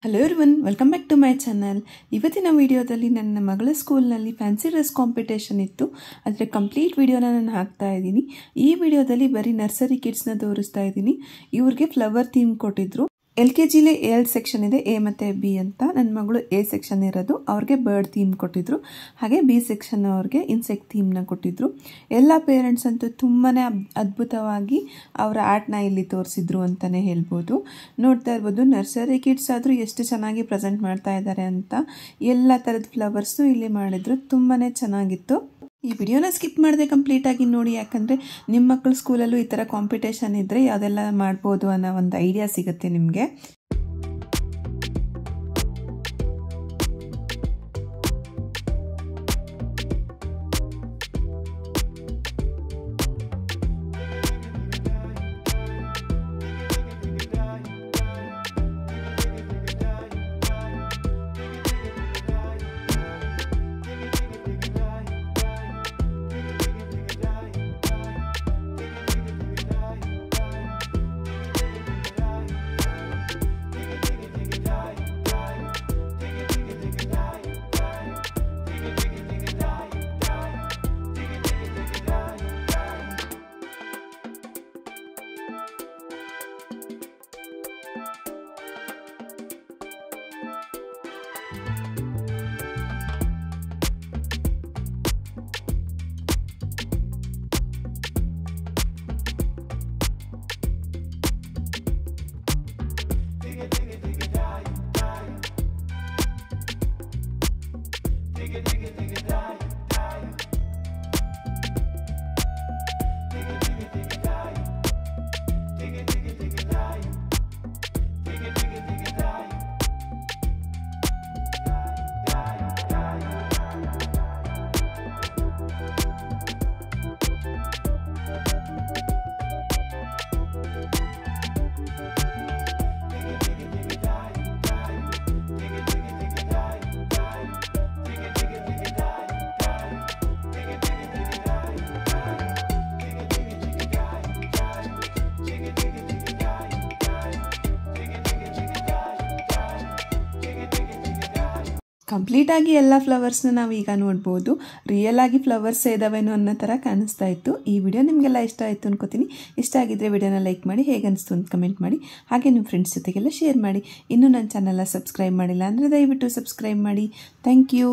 Hello everyone, welcome back to my channel. ಇವತ್ತಿನ ವಿಡಿಯೋದಲ್ಲಿ ನನ್ನ ಮಗಳ ಸ್ಕೂಲ್ನಲ್ಲಿ ಫ್ಯಾನ್ಸಿ ಡ್ರೆಸ್ ಕಾಂಪಿಟೇಷನ್ ಇತ್ತು. ಅದರ ಕಂಪ್ಲೀಟ್ ವಿಡಿಯೋನ ನಾನು ಹಾಕ್ತಾ ಇದ್ದೀನಿ. ಈ ವಿಡಿಯೋದಲ್ಲಿ ಬರೀ ನರ್ಸರಿ ಕಿಡ್ಸ್ನ ತೋರಿಸ್ತಾ ಇದ್ದೀನಿ. ಇವ್ರಿಗೆ ಫ್ಲವರ್ ಥೀಮ್ ಕೊಟ್ಟಿದ್ರು. LKGಲಿ 2 ಸೆಕ್ಷನ್ ಇದೆ, ಎ ಮತ್ತು ಬಿ ಅಂತ. ನನ್ನ ಮಗಳು ಎ ಸೆಕ್ಷನ್ ಇರೋದು, ಅವ್ರಿಗೆ ಬರ್ಡ್ ಥೀಮ್ ಕೊಟ್ಟಿದ್ರು. ಹಾಗೆ ಬಿ ಸೆಕ್ಷನ್ ಅವ್ರಿಗೆ ಇನ್ಸೆಕ್ಟ್ ಥೀಮ್ನ ಕೊಟ್ಟಿದ್ರು. ಎಲ್ಲ ಪೇರೆಂಟ್ಸ್ ಅಂತೂ ತುಂಬಾ ಅದ್ಭುತವಾಗಿ ಅವರ ಆರ್ಟ್ನ ಇಲ್ಲಿ ತೋರಿಸಿದ್ರು ಅಂತಲೇ ಹೇಳ್ಬೋದು. ನೋಡ್ತಾ ಇರ್ಬೋದು, ನರ್ಸರಿ ಕಿಡ್ಸ್ ಆದರೂ ಎಷ್ಟು ಚೆನ್ನಾಗಿ ಪ್ರೆಸೆಂಟ್ ಮಾಡ್ತಾ ಇದ್ದಾರೆ ಅಂತ. ಎಲ್ಲ ಥರದ ಫ್ಲವರ್ಸು ಇಲ್ಲಿ ಮಾಡಿದ್ರು, ತುಂಬಾ ಚೆನ್ನಾಗಿತ್ತು. ಈ ವಿಡಿಯೋನ ಸ್ಕಿಪ್ ಮಾಡದೆ ಕಂಪ್ಲೀಟಾಗಿ ನೋಡಿ, ಯಾಕಂದರೆ ನಿಮ್ಮ ಮಕ್ಕಳ ಸ್ಕೂಲಲ್ಲೂ ಈ ಥರ ಕಾಂಪಿಟೇಷನ್ ಇದ್ದರೆ ಯಾವುದೆಲ್ಲ ಮಾಡ್ಬೋದು ಅನ್ನೋ ಒಂದು ಐಡಿಯಾ ಸಿಗುತ್ತೆ ನಿಮಗೆ. ಕಂಪ್ಲೀಟಾಗಿ ಎಲ್ಲ ಫ್ಲವರ್ಸ್ನ ನಾವು ಈಗ ನೋಡ್ಬೋದು. ರಿಯಲ್ ಆಗಿ ಫ್ಲವರ್ಸ್ ಇದಾವೇನೋ ಅನ್ನೋ ಥರ ಕಾಣಿಸ್ತಾ ಇತ್ತು. ಈ ವಿಡಿಯೋ ನಿಮಗೆಲ್ಲ ಇಷ್ಟ ಆಯಿತು ಅನ್ಕೋತೀನಿ. ಇಷ್ಟ ಆಗಿದ್ದರೆ ವಿಡಿಯೋನ ಲೈಕ್ ಮಾಡಿ, ಹೇಗೆ ಅನಿಸ್ತು ಅಂತ ಕಮೆಂಟ್ ಮಾಡಿ. ಹಾಗೆ ನಿಮ್ಮ ಫ್ರೆಂಡ್ಸ್ ಜೊತೆಗೆಲ್ಲ ಶೇರ್ ಮಾಡಿ. ಇನ್ನೂ ನನ್ನ ಚಾನಲ್ನ ಸಬ್ಸ್ಕ್ರೈಬ್ ಮಾಡಿಲ್ಲ ಅಂದರೆ ದಯವಿಟ್ಟು ಸಬ್ಸ್ಕ್ರೈಬ್ ಮಾಡಿ. Thank you.